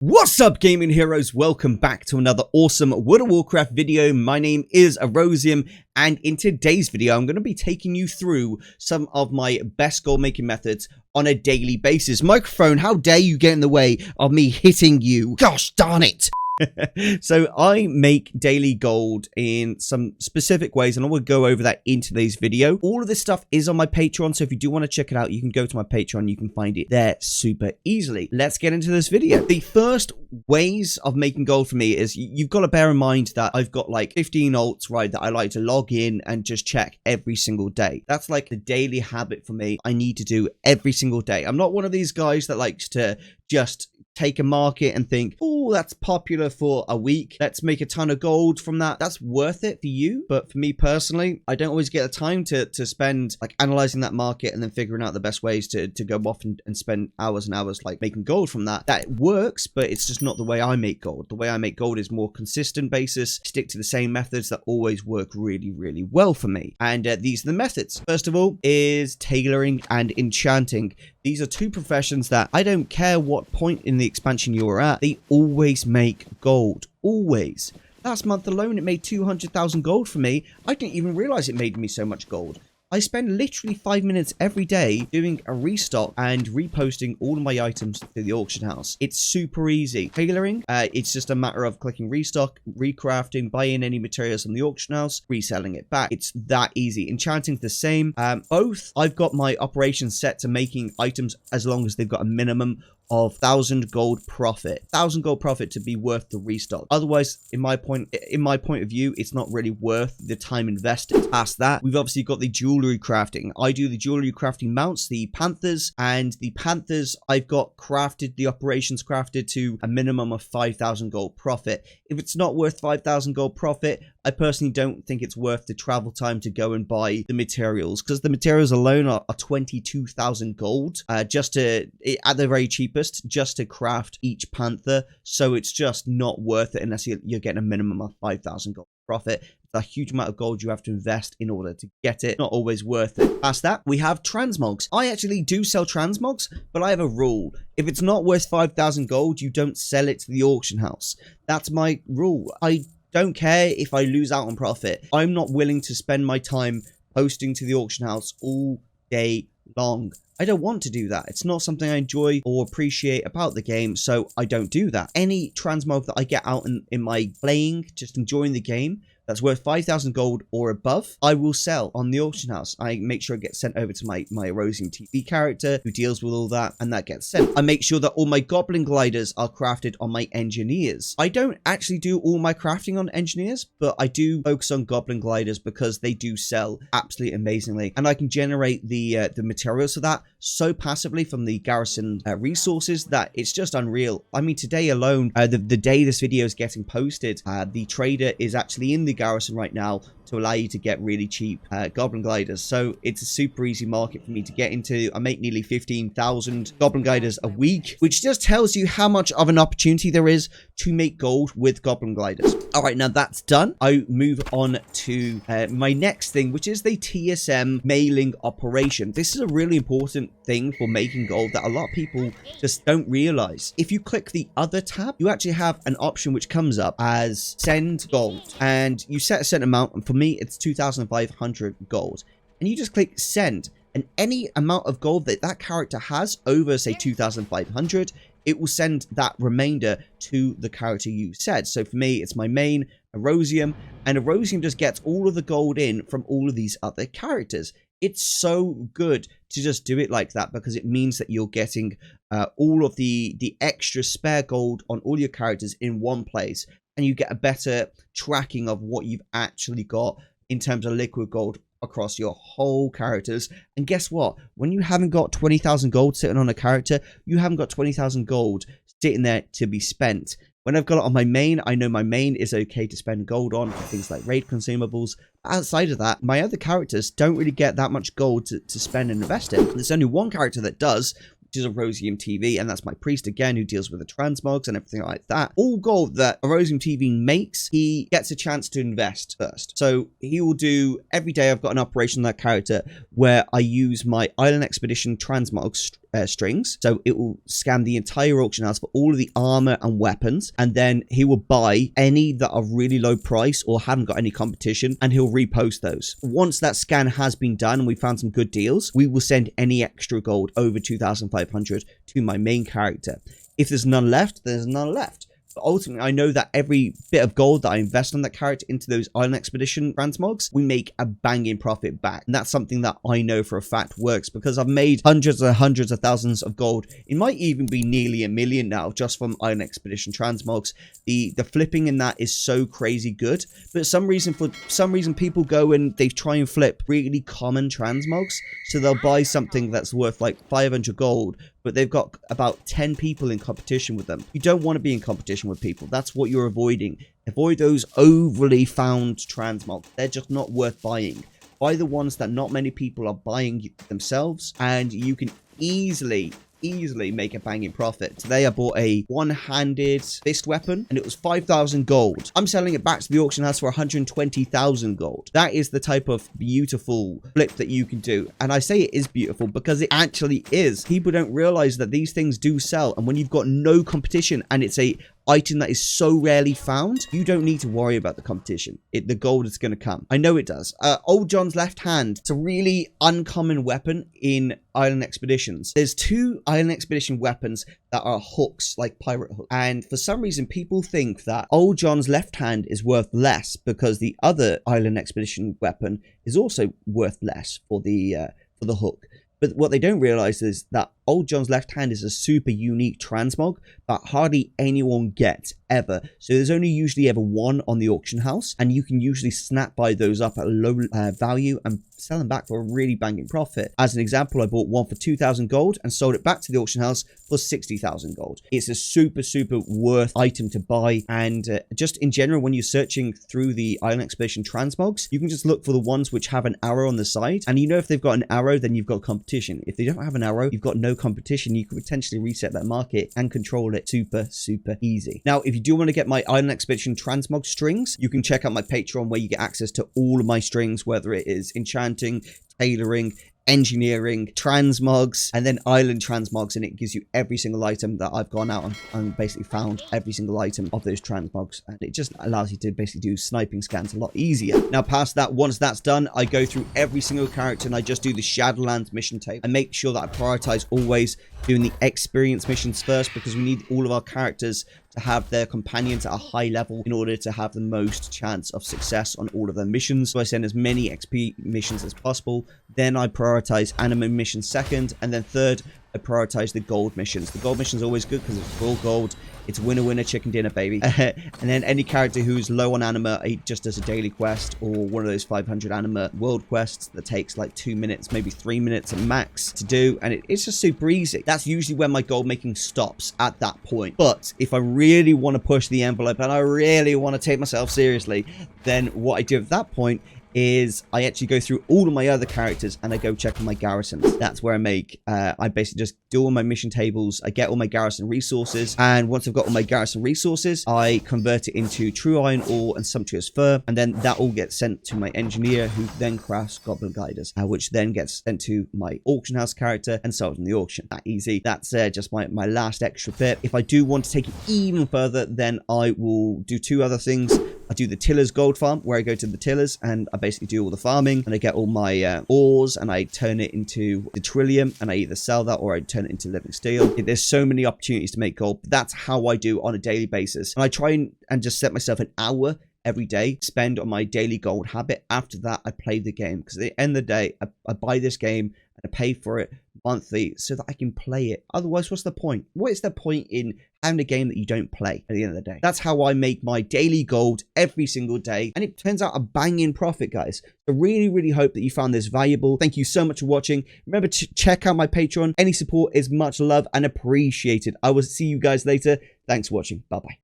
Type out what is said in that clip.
What's up, gaming heroes? Welcome back to another awesome World of Warcraft video. My name is Erosium, and in today's video I'm going to be taking you through some of my best gold making methods on a daily basis. Microphone, how dare you get in the way of me hitting you? Gosh darn it! So I make daily gold in some specific ways, and I will go over that in today's video. All of this stuff is on my Patreon, so if you do want to check it out, you can go to my Patreon. You can find it there super easily. Let's get into this video. The first ways of making gold for me is you've got to bear in mind that I've got like 15 alts, right, that I like to log in and just check every single day. That's like the daily habit for me. I need to do every single day. I'm not one of these guys that likes to just take a market and think, oh, that's popular for a week, let's make a ton of gold from that. That's worth it for you, but for me personally, I don't always get the time to spend like analyzing that market and then figuring out the best ways to go off and spend hours and hours like making gold from that. That works, but it's just not the way I make gold. The way I make gold is more consistent basis, stick to the same methods that always work really, really well for me. And these are the methods. First of all is tailoring and enchanting. These are two professions that I don't care what point in the expansion you're at, they always make gold. Always. Last month alone, it made 200,000 gold for me. I didn't even realize it made me so much gold. I spend literally 5 minutes every day doing a restock and reposting all of my items to the auction house. It's super easy. Tailoring, it's just a matter of clicking restock, recrafting, buying any materials from the auction house, reselling it back. It's that easy. Enchanting's the same. Both, I've got my operations set to making items as long as they've got a minimum of 1,000 gold profit. 1,000 gold profit to be worth the restock. Otherwise, in my point of view, it's not really worth the time invested. Past that, we've obviously got the jewelry crafting. I do the jewelry crafting mounts, the panthers, and the panthers I've got crafted, the operations crafted to a minimum of 5,000 gold profit. If it's not worth 5,000 gold profit, I personally don't think it's worth the travel time to go and buy the materials, because the materials alone are 22,000 gold just to, at the very cheapest, just to craft each panther. So it's just not worth it unless you're getting a minimum of 5,000 gold profit. It's a huge amount of gold you have to invest in order to get it. Not always worth it. Past that, we have transmogs. I actually do sell transmogs, but I have a rule. If it's not worth 5,000 gold, you don't sell it to the auction house. That's my rule. I don't care if I lose out on profit. I'm not willing to spend my time posting to the auction house all day long. I don't want to do that. It's not something I enjoy or appreciate about the game, so I don't do that. Any transmog that I get out in my playing, just enjoying the game, that's worth 5,000 gold or above, I will sell on the auction house. I make sure it gets sent over to my Erosium TV character who deals with all that, and that gets sent. I make sure that all my goblin gliders are crafted on my engineers. I don't actually do all my crafting on engineers, but I do focus on goblin gliders because they do sell absolutely amazingly, and I can generate the materials for that so passively from the garrison resources that it's just unreal. I mean, today alone, the day this video is getting posted, the trader is actually in the garrison right now to allow you to get really cheap goblin gliders. So it's a super easy market for me to get into. I make nearly 15,000 goblin gliders a week, which just tells you how much of an opportunity there is to make gold with goblin gliders. All right, now that's done. I move on to my next thing, which is the TSM mailing operation. This is a really important thing for making gold that a lot of people just don't realize. If you click the other tab, you actually have an option which comes up as send gold, and you set a certain amount, and for me it's 2,500 gold, and you just click send, and any amount of gold that that character has over, say, 2,500, it will send that remainder to the character you said. So for me, it's my main Erosium, and Erosium just gets all of the gold in from all of these other characters. It's so good to just do it like that, because it means that you're getting all of the extra spare gold on all your characters in one place, and you get a better tracking of what you've actually got in terms of liquid gold across your whole characters. And guess what? When you haven't got 20,000 gold sitting on a character, you haven't got 20,000 gold sitting there to be spent. When I've got it on my main, I know my main is okay to spend gold on for things like raid consumables. Outside of that, my other characters don't really get that much gold to spend and invest in. There's only one character that does, which is Erosium TV, and that's my priest again, who deals with the transmogs and everything like that. All gold that Erosium TV makes, he gets a chance to invest first. So he will do, every day I've got an operation on that character where I use my Island Expedition transmogs strings. So it will scan the entire auction house for all of the armor and weapons, and then he will buy any that are really low price or haven't got any competition, and he'll repost those. Once that scan has been done and we found some good deals, we will send any extra gold over 2,500 to my main character. If there's none left, there's none left. But ultimately, I know that every bit of gold that I invest on that character into those Island Expedition transmogs, we make a banging profit back. And that's something that I know for a fact works, because I've made hundreds and hundreds of thousands of gold. It might even be nearly $1 million now just from Island Expedition transmogs. The flipping in that is so crazy good. But for some reason, people go and they try and flip really common transmogs. So they'll buy something that's worth like 500 gold, but they've got about 10 people in competition with them. You don't want to be in competition with people. That's what you're avoiding. Avoid those overly found transmogs. They're just not worth buying. Buy the ones that not many people are buying themselves, and you can easily make a banging profit. Today I bought a one-handed fist weapon and it was 5,000 gold. I'm selling it back to the auction house for 120,000 gold. That is the type of beautiful flip that you can do. And I say it is beautiful because it actually is. People don't realize that these things do sell, and when you've got no competition and it's a item that is so rarely found, you don't need to worry about the competition. The gold is going to come. I know it does. Old John's left hand. It's a really uncommon weapon in Island Expeditions. There's 2 Island Expedition weapons that are hooks, like pirate hooks. And for some reason, people think that Old John's left hand is worth less because the other Island Expedition weapon is also worth less for the hook. But what they don't realize is that Old John's left hand is a super unique transmog that hardly anyone gets ever. So there's only usually ever one on the auction house, and you can usually snap buy those up at a low value and sell them back for a really banging profit. As an example, I bought one for 2,000 gold and sold it back to the auction house for 60,000 gold. It's a super worth item to buy. And just in general, when you're searching through the Island Expedition transmogs, you can just look for the ones which have an arrow on the side. And you know, if they've got an arrow, then you've got competition. If they don't have an arrow, you've got no competition. You could potentially reset that market and control it super easy. Now, if you do want to get my Island Expedition transmog strings, you can check out my Patreon where you get access to all of my strings, whether it is enchanting, tailoring, engineering, transmogs, and then island transmogs, and it gives you every single item that I've gone out and basically found every single item of those transmogs, and it just allows you to basically do sniping scans a lot easier. Now, past that, once that's done, I go through every single character and I just do the shadowlands mission table. I make sure that I prioritize always doing the experience missions first, because we need all of our characters to have their companions at a high level in order to have the most chance of success on all of their missions. So I send as many XP missions as possible. Then I prioritize anime missions second, and then third, I prioritize the gold missions. The gold missions are always good because it's full gold. It's winner chicken dinner, baby. And then any character who's low on anima, just does a daily quest or one of those 500 anima world quests that takes like 2 minutes, maybe 3 minutes at max to do, and it's just super easy. That's usually when my gold making stops at that point. But if I really want to push the envelope and I really want to take myself seriously, then what I do at that point is I actually go through all of my other characters and I go check on my garrisons. That's where I basically just do all my mission tables. I get all my garrison resources, and once I've got all my garrison resources, I convert it into true iron ore and sumptuous fur, and then that all gets sent to my engineer, who then crafts goblin guiders, which then gets sent to my auction house character and sold in the auction. That easy. That's just my last extra bit. If I do want to take it even further, then I will do 2 other things. I do the tillers gold farm, where I go to the tillers and I basically do all the farming, and I get all my ores and I turn it into the trillium, and I either sell that or I turn it into living steel. There's so many opportunities to make gold, but that's how I do on a daily basis. And I try and just set myself an hour every day spend on my daily gold habit. After that, I play the game, because at the end of the day, I buy this game and I pay for it monthly so that I can play it. Otherwise, what's the point? What is the point in having a game that you don't play at the end of the day? That's how I make my daily gold every single day, and it turns out a banging profit, guys. I really hope that you found this valuable. Thank you so much for watching. Remember to check out my Patreon. Any support is much love and appreciated. I will see you guys later. Thanks for watching. Bye bye.